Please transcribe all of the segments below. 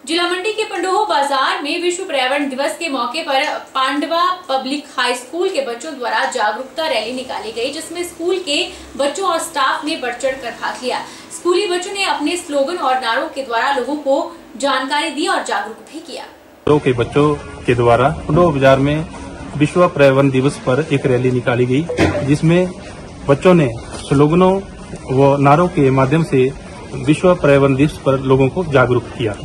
जिला मंडी के पंडोह बाजार में विश्व पर्यावरण दिवस के मौके पर पांडवा पब्लिक हाई स्कूल के बच्चों द्वारा जागरूकता रैली निकाली गई, जिसमें स्कूल के बच्चों और स्टाफ ने बढ़ चढ़ कर भाग लिया। स्कूली बच्चों ने अपने स्लोगन और नारों के द्वारा लोगों को जानकारी दी और जागरूक भी किया। के बच्चों के द्वारा पंडोह बाजार में विश्व पर्यावरण दिवस पर एक रैली निकाली गई, जिसमें बच्चों ने स्लोगनों व नारों के माध्यम से विश्व पर्यावरण दिवस पर लोगों को जागरूक किया।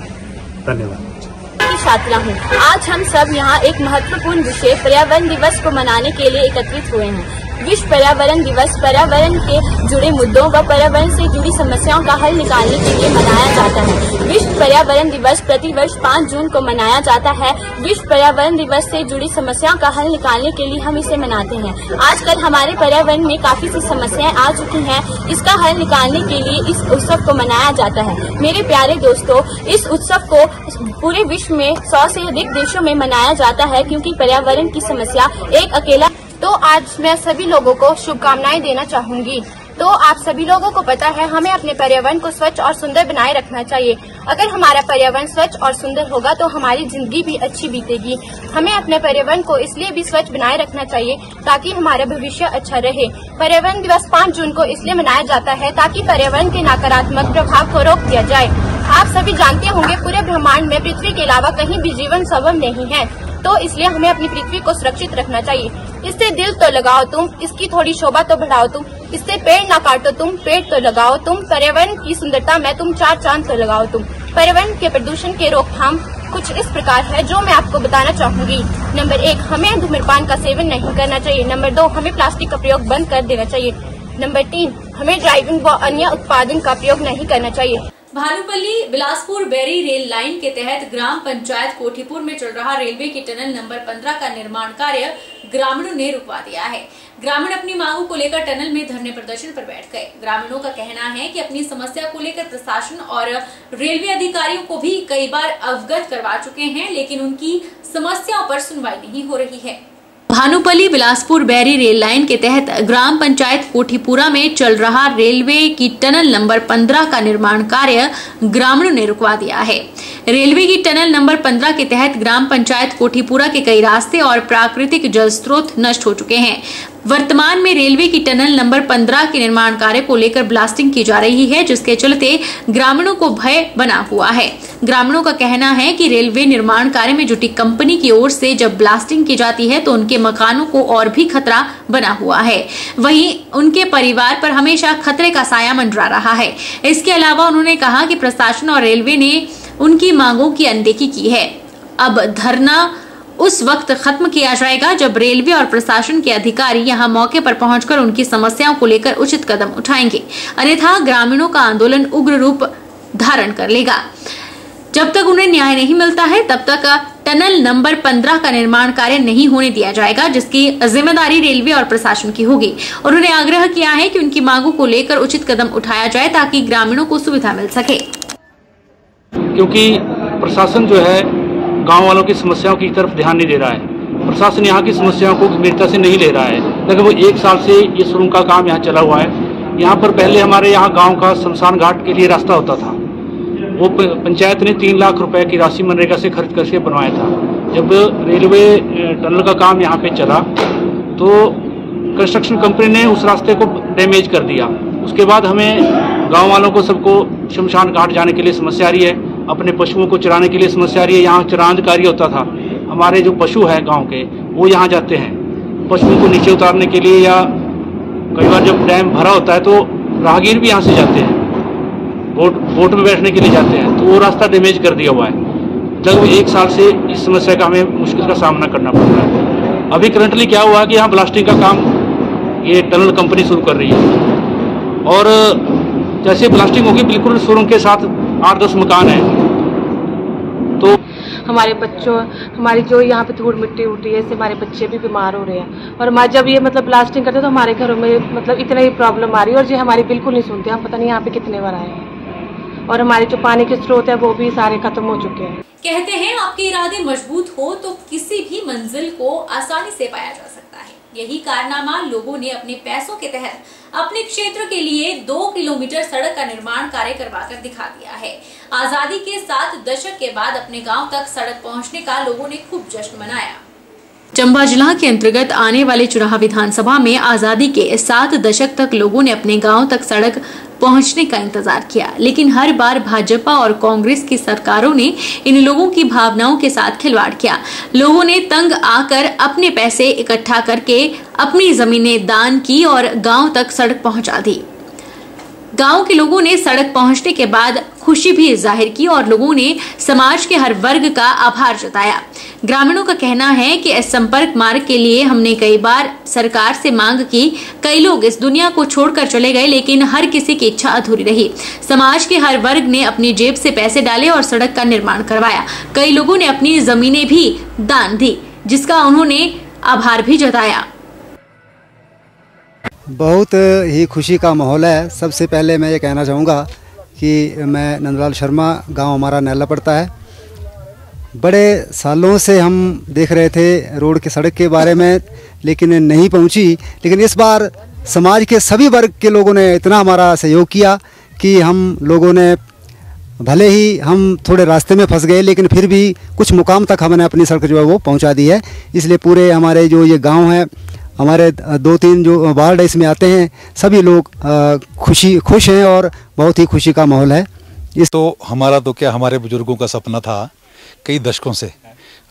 धन्यवाद। छात्रा हूँ। आज हम सब यहाँ एक महत्वपूर्ण विषय पर्यावरण दिवस को मनाने के लिए एकत्रित हुए हैं। विश्व पर्यावरण दिवस पर्यावरण के जुड़े मुद्दों व पर्यावरण से जुड़ी समस्याओं का हल निकालने के लिए मनाया जाता है। विश्व पर्यावरण दिवस प्रतिवर्ष 5 जून को मनाया जाता है। विश्व पर्यावरण दिवस से जुड़ी समस्याओं का हल निकालने के लिए हम इसे मनाते हैं। आजकल हमारे पर्यावरण में काफी सी समस्याएं आ चुकी हैं। इसका हल निकालने के लिए इस उत्सव को मनाया जाता है। मेरे प्यारे दोस्तों, इस उत्सव को पूरे विश्व में 100 से अधिक देशों में मनाया जाता है, क्योंकि पर्यावरण की समस्या एक अकेला। तो आज मैं सभी लोगों को शुभकामनाएं देना चाहूंगी। तो आप सभी लोगों को पता है, हमें अपने पर्यावरण को स्वच्छ और सुंदर बनाए रखना चाहिए। अगर हमारा पर्यावरण स्वच्छ और सुंदर होगा तो हमारी जिंदगी भी अच्छी बीतेगी। हमें अपने पर्यावरण को इसलिए भी स्वच्छ बनाए रखना चाहिए ताकि हमारा भविष्य अच्छा रहे। पर्यावरण दिवस 5 जून को इसलिए मनाया जाता है ताकि पर्यावरण के नकारात्मक प्रभाव को रोक दिया जाए। आप सभी जानते होंगे, पूरे ब्रह्मांड में पृथ्वी के अलावा कहीं भी जीवन संभव नहीं है, तो इसलिए हमें अपनी पृथ्वी को सुरक्षित रखना चाहिए। इससे दिल तो लगाओ तुम, इसकी थोड़ी शोभा तो बढ़ाओ तुम, इससे पेड़ ना काटो तुम, पेड़ तो लगाओ तुम, पर्यावरण की सुंदरता में तुम 4 चांद तो लगाओ तुम। पर्यावरण के प्रदूषण के रोकथाम कुछ इस प्रकार है जो मैं आपको बताना चाहूंगी। नंबर 1, हमें धूम्रपान का सेवन नहीं करना चाहिए। नंबर 2, हमें प्लास्टिक का प्रयोग बंद कर देना चाहिए। नंबर 3, हमें ड्राइविंग व अन्य उत्पादन का प्रयोग नहीं करना चाहिए। भानुपल्ली बिलासपुर बैरी रेल लाइन के तहत ग्राम पंचायत कोठीपुर में चल रहा रेलवे की टनल नंबर 15 का निर्माण कार्य ग्रामीणों ने रुकवा दिया है। ग्रामीण अपनी मांगों को लेकर टनल में धरने प्रदर्शन पर बैठ गए। ग्रामीणों का कहना है कि अपनी समस्या को लेकर प्रशासन और रेलवे अधिकारियों को भी कई बार अवगत करवा चुके हैं, लेकिन उनकी समस्याओं पर सुनवाई नहीं हो रही है। भानुपल्ली बिलासपुर बैरी रेल लाइन के तहत ग्राम पंचायत कोठीपुरा में चल रहा रेलवे की टनल नंबर 15 का निर्माण कार्य ग्रामीणों ने रुकवा दिया है। रेलवे की टनल नंबर 15 के तहत ग्राम पंचायत कोठीपुरा के कई रास्ते और प्राकृतिक जल स्रोत नष्ट हो चुके हैं। वर्तमान में रेलवे की टनल नंबर 15 के निर्माण कार्य को लेकर ब्लास्टिंग की जा रही है, जिसके चलते ग्रामीणों को भय बना हुआ है। ग्रामीणों का कहना है कि रेलवे निर्माण कार्य में जुटी कंपनी की ओर से जब ब्लास्टिंग की जाती है तो उनके मकानों को और भी खतरा बना हुआ है। वहीं उनके परिवार पर हमेशा खतरे का साया मंडरा रहा है। इसके अलावा उन्होंने कहा कि प्रशासन और रेलवे ने उनकी मांगों की अनदेखी की है। अब धरना उस वक्त खत्म किया जाएगा जब रेलवे और प्रशासन के अधिकारी यहां मौके पर पहुंचकर उनकी समस्याओं को लेकर उचित कदम उठाएंगे, अन्यथा ग्रामीणों का आंदोलन उग्र रूप धारण कर लेगा। जब तक उन्हें न्याय नहीं मिलता है तब तक टनल नंबर 15 का निर्माण कार्य नहीं होने दिया जाएगा, जिसकी जिम्मेदारी रेलवे और प्रशासन की होगी। उन्होंने आग्रह किया है कि उनकी मांगों को लेकर उचित कदम उठाया जाए ताकि ग्रामीणों को सुविधा मिल सके। क्योंकि प्रशासन जो है गांव वालों की समस्याओं की तरफ ध्यान नहीं दे रहा है। प्रशासन यहाँ की समस्याओं को गंभीरता से नहीं ले रहा है। लेकिन वो 1 साल से ये सुरंग का काम यहाँ चला हुआ है। यहाँ पर पहले हमारे यहाँ गांव का शमशान घाट के लिए रास्ता होता था, वो पंचायत ने 3 लाख रुपए की राशि मनरेगा से खर्च करके बनवाया था। जब रेलवे टनल का काम यहाँ पे चला तो कंस्ट्रक्शन कंपनी ने उस रास्ते को डैमेज कर दिया। उसके बाद हमें गांव वालों को सबको शमशान घाट जाने के लिए समस्या आ रही है, अपने पशुओं को चराने के लिए समस्या आ रही है। यहाँ चरांद कार्य होता था, हमारे जो पशु हैं गांव के वो यहाँ जाते हैं पशुओं को नीचे उतारने के लिए, या कई बार जब डैम भरा होता है तो राहगीर भी यहाँ से जाते हैं, बोट में बैठने के लिए जाते हैं, तो वो रास्ता डैमेज कर दिया हुआ है। लगभग 1 साल से इस समस्या का हमें मुश्किल का सामना करना पड़ रहा है। अभी करंटली क्या हुआ कि यहाँ ब्लास्टिंग का काम ये टनल कंपनी शुरू कर रही है, और जैसे ब्लास्टिंग होगी बिल्कुल सुरंग के साथ 8-10 मकान हैं, तो हमारे बच्चों, हमारी जो यहाँ पे धूल मिट्टी उठी है, इससे हमारे बच्चे भी बीमार हो रहे हैं। और हमारे जब ये ब्लास्टिंग करते हैं तो हमारे घरों में इतना ही प्रॉब्लम आ रही है, और ये हमारी बिल्कुल नहीं सुनते। हम पता नहीं यहाँ पे कितने बार आए हैं, और हमारे जो पानी के स्रोत है वो भी सारे खत्म हो चुके हैं। कहते हैं आपके इरादे मजबूत हो तो किसी भी मंजिल को आसानी से पाया जा सकता है। यही कारनामा लोगों ने अपने पैसों के तहत अपने क्षेत्र के लिए 2 किलोमीटर सड़क का निर्माण कार्य करवाकर दिखा दिया है। आजादी के 7 दशक के बाद अपने गांव तक सड़क पहुंचने का लोगों ने खूब जश्न मनाया। चंबा जिला के अंतर्गत आने वाले चुनाव विधानसभा में आजादी के 7 दशक तक लोगों ने अपने गांव तक सड़क पहुंचने का इंतजार किया, लेकिन हर बार भाजपा और कांग्रेस की सरकारों ने इन लोगों की भावनाओं के साथ खिलवाड़ किया। लोगों ने तंग आकर अपने पैसे इकट्ठा करके अपनी जमीनें दान की और गांव तक सड़क पहुंचा दी। गांव के लोगों ने सड़क पहुंचने के बाद खुशी भी जाहिर की और लोगों ने समाज के हर वर्ग का आभार जताया। ग्रामीणों का कहना है कि इस संपर्क मार्ग के लिए हमने कई बार सरकार से मांग की। कई लोग इस दुनिया को छोड़कर चले गए, लेकिन हर किसी की इच्छा अधूरी रही। समाज के हर वर्ग ने अपनी जेब से पैसे डाले और सड़क का निर्माण करवाया। कई लोगों ने अपनी जमीनें भी दान दी, जिसका उन्होंने आभार भी जताया। बहुत ही खुशी का माहौल है। सबसे पहले मैं ये कहना चाहूँगा कि मैं नंदलाल शर्मा, गांव हमारा नैला पड़ता है। बड़े सालों से हम देख रहे थे रोड के सड़क के बारे में, लेकिन नहीं पहुंची। लेकिन इस बार समाज के सभी वर्ग के लोगों ने इतना हमारा सहयोग किया कि हम लोगों ने, भले ही हम थोड़े रास्ते में फंस गए, लेकिन फिर भी कुछ मुकाम तक हमने अपनी सड़क जो है वो पहुंचा दी है। इसलिए पूरे हमारे जो ये गाँव है, हमारे 2-3 जो वार्ड इसमें आते हैं, सभी लोग खुश हैं और बहुत ही खुशी का माहौल है। तो हमारा तो क्या, हमारे बुजुर्गों का सपना था कई दशकों से।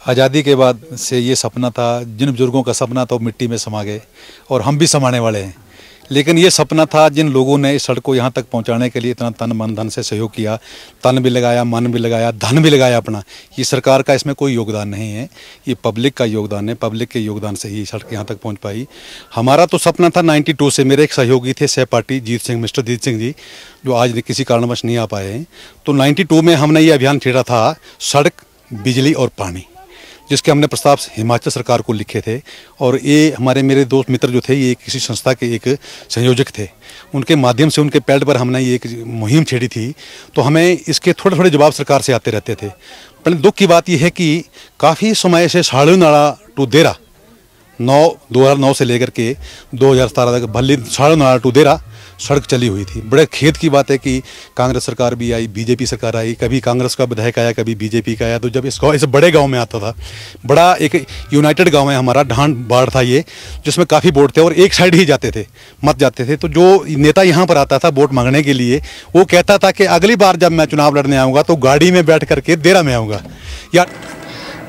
आज़ादी के बाद से ये सपना था। जिन बुजुर्गों का सपना था वो मिट्टी में समा गए और हम भी समाने वाले हैं। लेकिन ये सपना था, जिन लोगों ने इस सड़क को यहाँ तक पहुँचाने के लिए इतना तन मन धन से सहयोग किया, तन भी लगाया, मन भी लगाया, धन भी लगाया अपना, ये सरकार का इसमें कोई योगदान नहीं है, ये पब्लिक का योगदान है। पब्लिक के योगदान से ही सड़क यहाँ तक पहुँच पाई। हमारा तो सपना था 92 से। मेरे एक सहयोगी थे सहपाठी मिस्टर जीत सिंह जी, जो आज किसी कारणवश नहीं आ पाए हैं। तो 92 में हमने ये अभियान छेड़ा था, सड़क, बिजली और पानी, जिसके हमने प्रस्ताव हिमाचल सरकार को लिखे थे। और ये हमारे मेरे दोस्त मित्र जो थे, ये किसी संस्था के एक संयोजक थे, उनके माध्यम से, उनके पैड पर हमने ये एक मुहिम छेड़ी थी। तो हमें इसके थोड़े थोड़े जवाब सरकार से आते रहते थे। पर दुख की बात यह है कि काफ़ी समय से साड़ू नाला टू देरा 2009 से लेकर के 2017 तक भले साड़ू नाला टू देरा सड़क चली हुई थी। बड़े खेद की बात है कि कांग्रेस सरकार भी आई, बीजेपी सरकार आई, कभी कांग्रेस का विधायक आया, कभी बीजेपी का आया। तो जब इस बड़े गांव में आता था, बड़ा एक यूनाइटेड गांव है हमारा, ढांड बाढ़ था ये, जिसमें काफ़ी वोट थे और एक साइड ही जाते थे, मत जाते थे। तो जो नेता यहाँ पर आता था वोट मांगने के लिए, वो कहता था कि अगली बार जब मैं चुनाव लड़ने आऊँगा तो गाड़ी में बैठ करके देरा में आऊँगा। या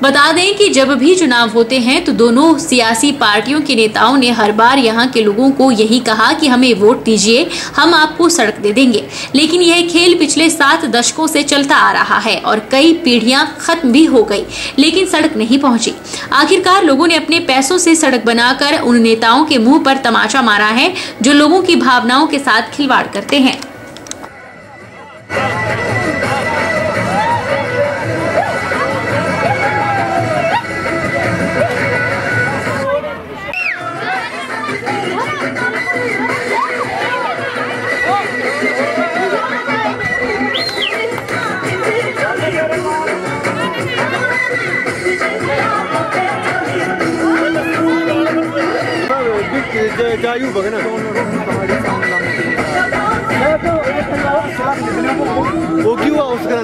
बता दें कि जब भी चुनाव होते हैं तो दोनों सियासी पार्टियों के नेताओं ने हर बार यहां के लोगों को यही कहा कि हमें वोट दीजिए, हम आपको सड़क दे देंगे। लेकिन यह खेल पिछले 7 दशकों से चलता आ रहा है और कई पीढ़ियां खत्म भी हो गई, लेकिन सड़क नहीं पहुंची। आखिरकार लोगों ने अपने पैसों से सड़क बनाकर उन नेताओं के मुंह पर तमाचा मारा है जो लोगों की भावनाओं के साथ खिलवाड़ करते हैं। वो क्यों हुआ उसका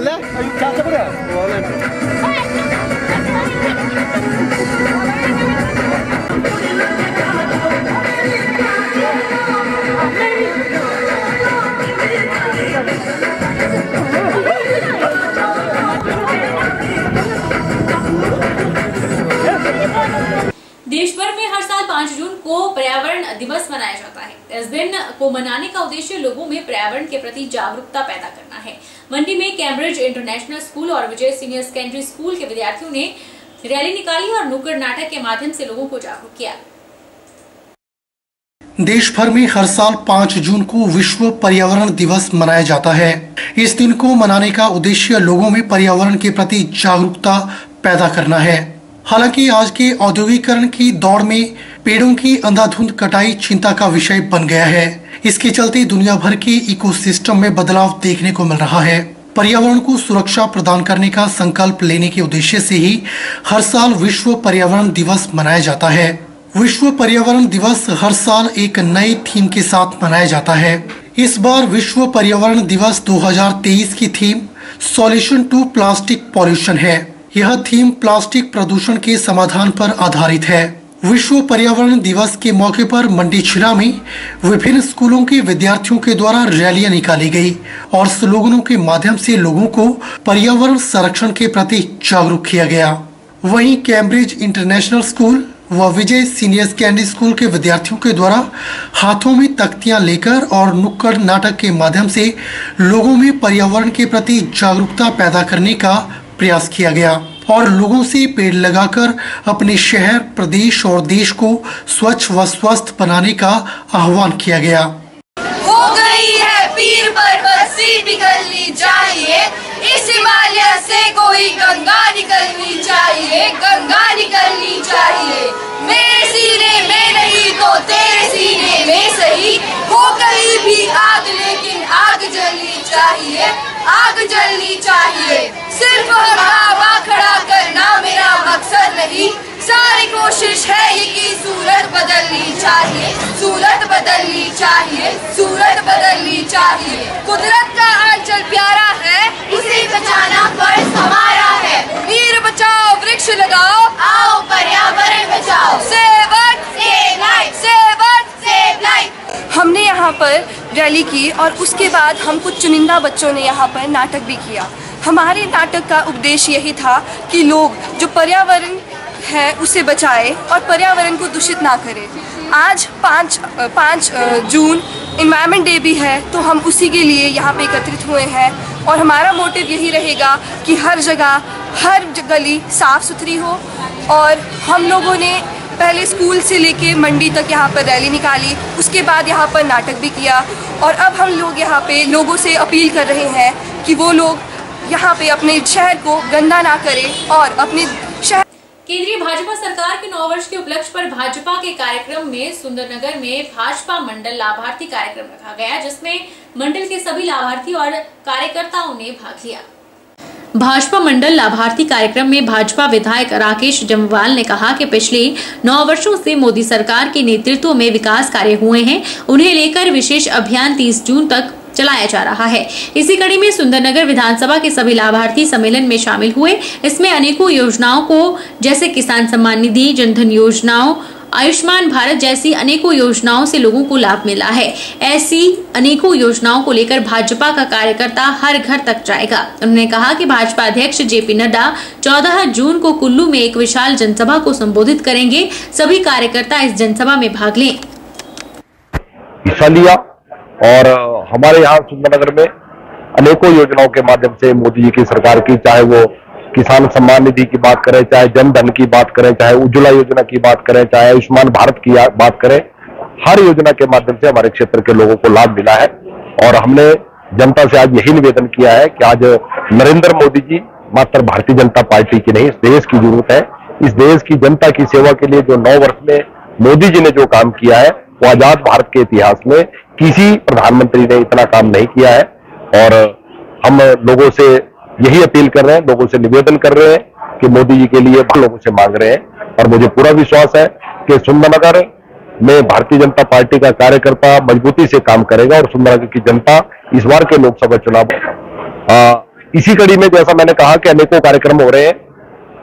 देश भर में हर साल 5 जून को पर्यावरण दिवस मनाया जाता है। इस दिन को मनाने का उद्देश्य लोगों में पर्यावरण के प्रति जागरूकता पैदा करना है। मंडी में कैम्ब्रिज इंटरनेशनल स्कूल और विजय सीनियर सेकेंडरी स्कूल के विद्यार्थियों ने रैली निकाली और नुक्कड़ नाटक के माध्यम से लोगों को जागरूक किया। देश भर में हर साल 5 जून को विश्व पर्यावरण दिवस मनाया जाता है। इस दिन को मनाने का उद्देश्य लोगों में पर्यावरण के प्रति जागरूकता पैदा करना है। हालांकि आज के औद्योगिकरण की दौड़ में पेड़ों की अंधाधुंध कटाई चिंता का विषय बन गया है। इसके चलते दुनिया भर के इकोसिस्टम में बदलाव देखने को मिल रहा है। पर्यावरण को सुरक्षा प्रदान करने का संकल्प लेने के उद्देश्य से ही हर साल विश्व पर्यावरण दिवस मनाया जाता है। विश्व पर्यावरण दिवस हर साल एक नई थीम के साथ मनाया जाता है। इस बार विश्व पर्यावरण दिवस 2023 की theme solution to plastic pollution है। यह थीम प्लास्टिक प्रदूषण के समाधान पर आधारित है। विश्व पर्यावरण दिवस के मौके पर मंडी छिरा में विभिन्न स्कूलों के विद्यार्थियों के द्वारा रैलियां निकाली गई और स्लोगनों के माध्यम से लोगों को पर्यावरण संरक्षण के प्रति जागरूक किया गया। वहीं कैम्ब्रिज इंटरनेशनल स्कूल व विजय सीनियर सेकेंडरी स्कूल के विद्यार्थियों के द्वारा हाथों में तख्तियां लेकर और नुक्कड़ नाटक के माध्यम से लोगों में पर्यावरण के प्रति जागरूकता पैदा करने का प्रयास किया गया और लोगों से पेड़ लगाकर अपने शहर, प्रदेश और देश को स्वच्छ व स्वस्थ बनाने का आह्वान किया गया। हो गई है पीर पर्वत से निकलनी चाहिए, इस हिमालय से कोई गंगा निकलनी चाहिए, गंगा निकलनी चाहिए। मेरे सीने में नहीं तो तेरे सीने में सही, हो कहीं भी आग लेकिन आग जलनी चाहिए, आग जलनी चाहिए। सिर्फ हवा खड़ा करना मेरा मकसद नहीं, सारी कोशिश है ये कि सूरत बदलनी चाहिए, सूरत बदलनी चाहिए, सूरत बदलनी चाहिए। कुदरत का आंचल प्यारा है, इसे बचाना फर्ज हमारा है। वीर बचाओ वृक्ष लगाओ, आओ पर्यावरण बचाओ। Save earth, save life, save earth, save life. हमने यहाँ पर रैली की और उसके बाद हम कुछ चुनिंदा बच्चों ने यहाँ पर नाटक भी किया। हमारे नाटक का उद्देश्य यही था कि लोग जो पर्यावरण है उसे बचाए और पर्यावरण को दूषित ना करें। आज 5 जून एनवायरनमेंट डे भी है, तो हम उसी के लिए यहाँ पे एकत्रित हुए हैं और हमारा मोटिव यही रहेगा कि हर जगह, हर गली साफ सुथरी हो। और हम लोगों ने पहले स्कूल से लेके मंडी तक यहाँ पर रैली निकाली, उसके बाद यहाँ पर नाटक भी किया और अब हम लोग यहाँ पे लोगों से अपील कर रहे हैं कि वो लोग यहाँ पे अपने शहर को गंदा ना करें और अपने शहर। केंद्रीय भाजपा सरकार के 9 वर्ष के उपलक्ष्य पर भाजपा के कार्यक्रम में सुंदरनगर में भाजपा मंडल लाभार्थी कार्यक्रम रखा गया, जिसमें मंडल के सभी लाभार्थी और कार्यकर्ताओं ने भाग लिया। भाजपा मंडल लाभार्थी कार्यक्रम में भाजपा विधायक राकेश जम्वाल ने कहा कि पिछले 9 वर्षों से मोदी सरकार के नेतृत्व में विकास कार्य हुए हैं, उन्हें लेकर विशेष अभियान 30 जून तक चलाया जा रहा है। इसी कड़ी में सुंदरनगर विधानसभा के सभी लाभार्थी सम्मेलन में शामिल हुए। इसमें अनेकों योजनाओं को जैसे किसान सम्मान निधि, जनधन योजनाओं, आयुष्मान भारत जैसी अनेकों योजनाओं से लोगों को लाभ मिला है। ऐसी अनेकों योजनाओं को लेकर भाजपा का कार्यकर्ता हर घर तक जाएगा। उन्होंने कहा कि भाजपा अध्यक्ष जेपी नड्डा 14 जून को कुल्लू में एक विशाल जनसभा को संबोधित करेंगे। सभी कार्यकर्ता इस जनसभा में भाग लें। हिस्सा लिया और हमारे यहाँ सुंदरनगर में अनेकों योजनाओं के माध्यम से मोदी जी की सरकार की, चाहे वो किसान सम्मान निधि की बात करें, चाहे जनधन की बात करें, चाहे उज्ज्वला योजना की बात करें, चाहे आयुष्मान भारत की बात करें, हर योजना के माध्यम से हमारे क्षेत्र के लोगों को लाभ मिला है। और हमने जनता से आज यही निवेदन किया है कि आज नरेंद्र मोदी जी मात्र भारतीय जनता पार्टी की नहीं, इस देश की जरूरत है। इस देश की जनता की सेवा के लिए जो 9 वर्ष में मोदी जी ने जो काम किया है, वो आजाद भारत के इतिहास में किसी प्रधानमंत्री ने इतना काम नहीं किया है। और हम लोगों से यही अपील कर रहे हैं, लोगों से निवेदन कर रहे हैं कि मोदी जी के लिए लोगों से मांग रहे हैं। और मुझे पूरा विश्वास है कि सुंदरनगर में भारतीय जनता पार्टी का कार्यकर्ता मजबूती से काम करेगा और सुंदरनगर की जनता इस बार के लोकसभा चुनाव इसी कड़ी में, जैसा मैंने कहा कि अनेकों कार्यक्रम हो रहे हैं।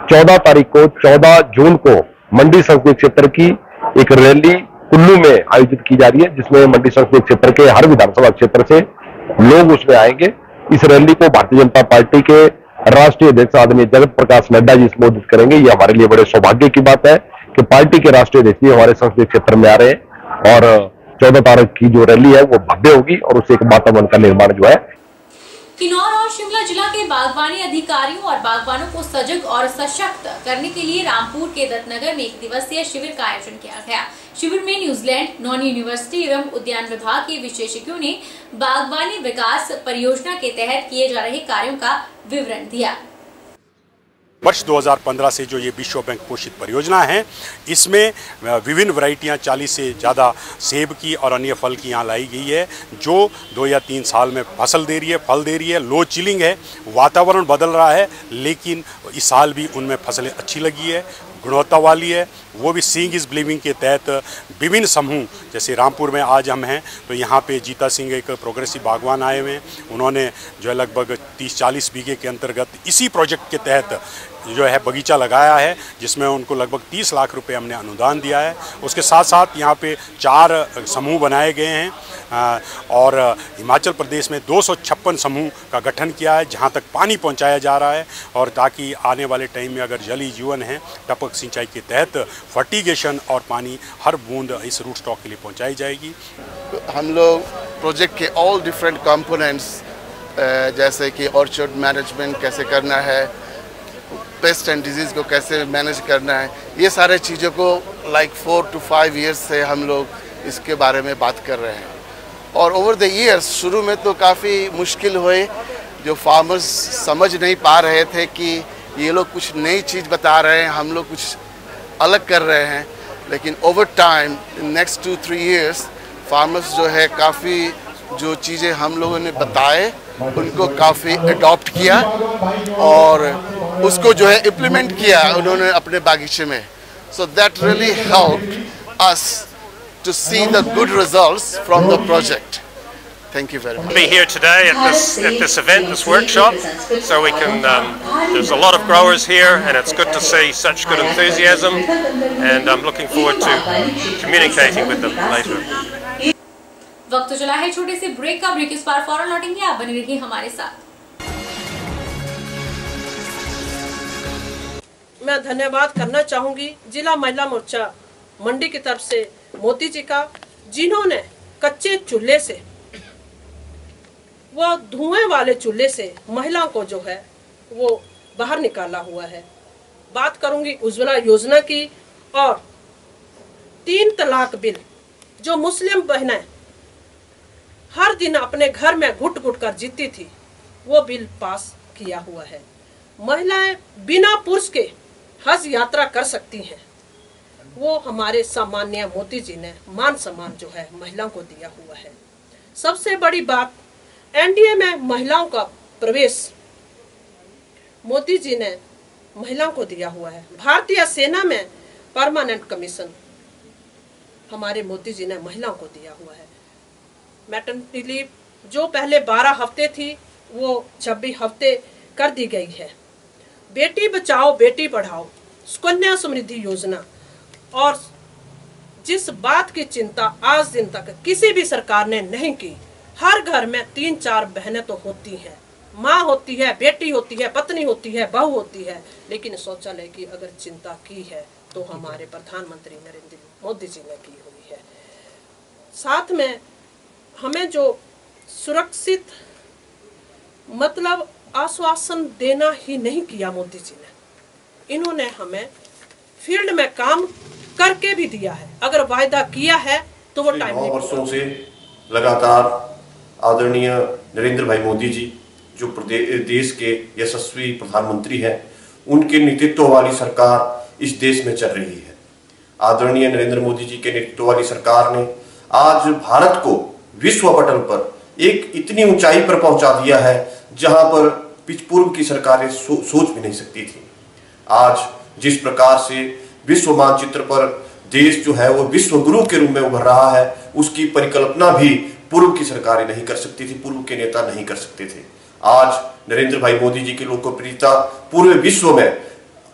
14 जून को मंडी संसदीय क्षेत्र की एक रैली कुल्लू में आयोजित की जा रही है, जिसमें मंडी संसदीय क्षेत्र के हर विधानसभा क्षेत्र से लोग उसमें आएंगे। इस रैली को भारतीय जनता पार्टी के राष्ट्रीय अध्यक्ष आदरणीय जगत प्रकाश नड्डा जी संबोधित करेंगे। ये हमारे लिए बड़े सौभाग्य की बात है कि पार्टी के राष्ट्रीय अध्यक्ष हमारे संसदीय क्षेत्र में आ रहे हैं और 14 तारीख की जो रैली है वो भव्य होगी और उससे एक वातावरण का निर्माण जो है। किन्नौर और शिमला जिला के बागवानी अधिकारियों और बागवानों को सजग और सशक्त करने के लिए रामपुर के दत्तनगर में 1 दिवसीय शिविर का आयोजन किया गया। शिविर में न्यूजीलैंड नॉन यूनिवर्सिटी एवं उद्यान विभाग के विशेषज्ञों ने बागवानी विकास परियोजना के तहत किए जा रहे कार्यों का विवरण दिया। वर्ष 2015 से जो ये विश्व बैंक पोषित परियोजना है, इसमें विभिन्न वैरायटियां 40 से ज़्यादा सेब की और अन्य फल की यहाँ लाई गई है, जो 2 या 3 साल में फसल दे रही है, फल दे रही है। लो चिलिंग है, वातावरण बदल रहा है, लेकिन इस साल भी उनमें फसलें अच्छी लगी है। गुणवत्ता वाली है, वो भी सीइंग इज़ बिलीविंग के तहत विभिन्न समूह, जैसे रामपुर में आज हम हैं तो यहाँ पे जीता सिंह एक प्रोग्रेसिव बागवान आए हुए हैं, उन्होंने जो है लगभग 30-40 बीघे के अंतर्गत इसी प्रोजेक्ट के तहत जो है बगीचा लगाया है, जिसमें उनको लगभग 30 लाख रुपए हमने अनुदान दिया है। उसके साथ साथ यहाँ पे 4 समूह बनाए गए हैं और हिमाचल प्रदेश में 256 समूह का गठन किया है, जहाँ तक पानी पहुँचाया जा रहा है, और ताकि आने वाले टाइम में अगर जल ही जीवन है, टपक सिंचाई के तहत फर्टिगेशन और पानी हर बूंद इस रूट स्टॉक के लिए पहुँचाई जाएगी। हम लोग प्रोजेक्ट के ऑल डिफरेंट कंपोनेंट्स जैसे कि ऑर्चर्ड मैनेजमेंट कैसे करना है, पेस्ट एंड डिजीज़ को कैसे मैनेज करना है, ये सारे चीज़ों को 4 to 5 years से हम लोग इसके बारे में बात कर रहे हैं। और ओवर द ईयर्स शुरू में तो काफ़ी मुश्किल हुए, जो फार्मर्स समझ नहीं पा रहे थे कि ये लोग कुछ नई चीज़ बता रहे हैं, हम लोग कुछ अलग कर रहे हैं। लेकिन over time next 2-3 years farmers जो है काफ़ी जो चीज़ें हम लोगों ने बताए उनको काफ़ी अडॉप्ट किया और उसको जो है इम्प्लीमेंट किया उन्होंने अपने बागीचे में। So that really helped us to see the good results from the project. Thank you very much. Be here today at this event, this workshop, so we can. There's a lot of growers here, and it's good to see such good enthusiasm. And I'm looking forward to communicating with them later. वक्त तो चला है छोटे से break का। Break इस बार फौरन लौटेंगे, आप बने रहिए हमारे साथ। मैं धन्यवाद करना चाहूंगी जिला महिला मोर्चा मंडी की तरफ से मोती जी का, जिन्होंने कच्चे चूल्हे से, वो धुएं वाले चूल्हे से महिलाओं को जो है वो बाहर निकाला हुआ है। बात करूंगी उज्ज्वला योजना की, और 3 तलाक बिल जो मुस्लिम बहनें हर दिन अपने घर में घुट घुट कर जीती थी, वो बिल पास किया हुआ है। महिलाएं बिना पुरुष के हज यात्रा कर सकती हैं, वो हमारे सामान्य मोदी जी ने मान सम्मान जो है महिलाओं को दिया हुआ है। सबसे बड़ी बात, एनडीए में महिलाओं का प्रवेश मोदी जी ने महिलाओं को दिया हुआ है। भारतीय सेना में परमानेंट कमीशन हमारे मोदी जी ने महिलाओं को दिया हुआ है। मैटरनिटी लीव जो पहले 12 हफ्ते थी वो 26 हफ्ते कर दी गई है। बेटी बचाओ बेटी पढ़ाओ, सुकन्या समृद्धि योजना, और जिस बात की चिंता आज दिन तक किसी भी सरकार ने नहीं की, हर घर में 3-4 बहनें तो होती हैं, माँ होती है, बेटी होती है, पत्नी होती है, बहू होती है, लेकिन शौचालय की अगर चिंता की है तो हमारे प्रधानमंत्री नरेंद्र मोदी जी ने की हुई है। साथ में हमें जो सुरक्षित मतलब आश्वासन देना ही नहीं किया मोदी जी ने, इन्होंने हमें फील्ड में काम करके भी दिया है। अगर वायदा किया है तो वो टाइम 9 वर्षों से लगातार आदरणीय नरेंद्र भाई मोदी जी जो देश के यशस्वी प्रधानमंत्री हैं, उनके नेतृत्व वाली सरकार इस देश में चल रही है। आदरणीय नरेंद्र मोदी जी के नेतृत्व वाली सरकार ने आज भारत को विश्व पटल पर एक इतनी ऊंचाई पर पहुंचा दिया है जहां पर पूर्व की सरकारें सोच भी नहीं सकती थी। आज जिस प्रकार से विश्व मानचित्र पर देश जो है वो विश्व गुरु के रूप में उभर रहा है, उसकी परिकल्पना भी पूर्व की सरकारें नहीं कर सकती थी, पूर्व के नेता नहीं कर सकते थे। आज नरेंद्र भाई मोदी जी की लोकप्रियता पूरे विश्व में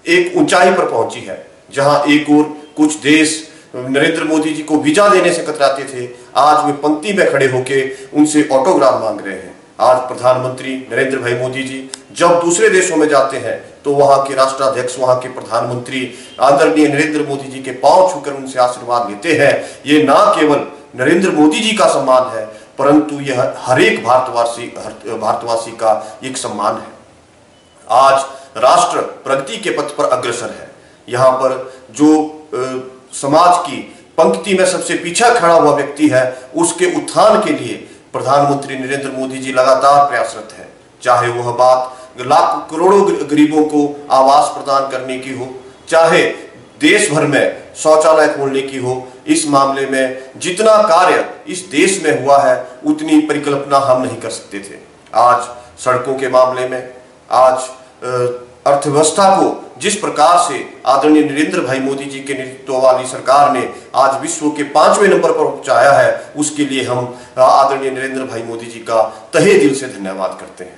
एक ऊंचाई पर पहुंची है, जहां एक और कुछ देश नरेंद्र मोदी जी को वीजा देने से कतराते थे, आज वे पंक्ति में खड़े होकर उनसे ऑटोग्राफ मांग रहे हैं। आज प्रधानमंत्री नरेंद्र भाई मोदी जी जब दूसरे देशों में जाते हैं तो वहां के राष्ट्राध्यक्ष, वहां के प्रधानमंत्री आदरणीय नरेंद्र मोदी जी के पांव छूकर उनसे आशीर्वाद लेते हैं। ये ना केवल नरेंद्र मोदी जी का सम्मान है, परंतु यह हर एक भारतवासी का एक सम्मान है। आज राष्ट्र प्रगति के पथ पर अग्रसर है। यहाँ पर जो समाज की पंक्ति में सबसे पीछे खड़ा हुआ व्यक्ति है, उसके उत्थान के लिए प्रधानमंत्री नरेंद्र मोदी जी लगातार प्रयासरत है। चाहे वह बात लाख करोड़ों गरीबों को आवास प्रदान करने की हो, चाहे देश भर में शौचालय खोलने की हो, इस मामले में जितना कार्य इस देश में हुआ है उतनी परिकल्पना हम नहीं कर सकते थे। आज सड़कों के मामले में, आज अर्थव्यवस्था को जिस प्रकार से आदरणीय नरेंद्र भाई मोदी जी के नेतृत्व वाली सरकार ने आज विश्व के 5वें नंबर पर पहुंचाया है, उसके लिए हम आदरणीय नरेंद्र भाई मोदी जी का तहे दिल से धन्यवाद करते हैं।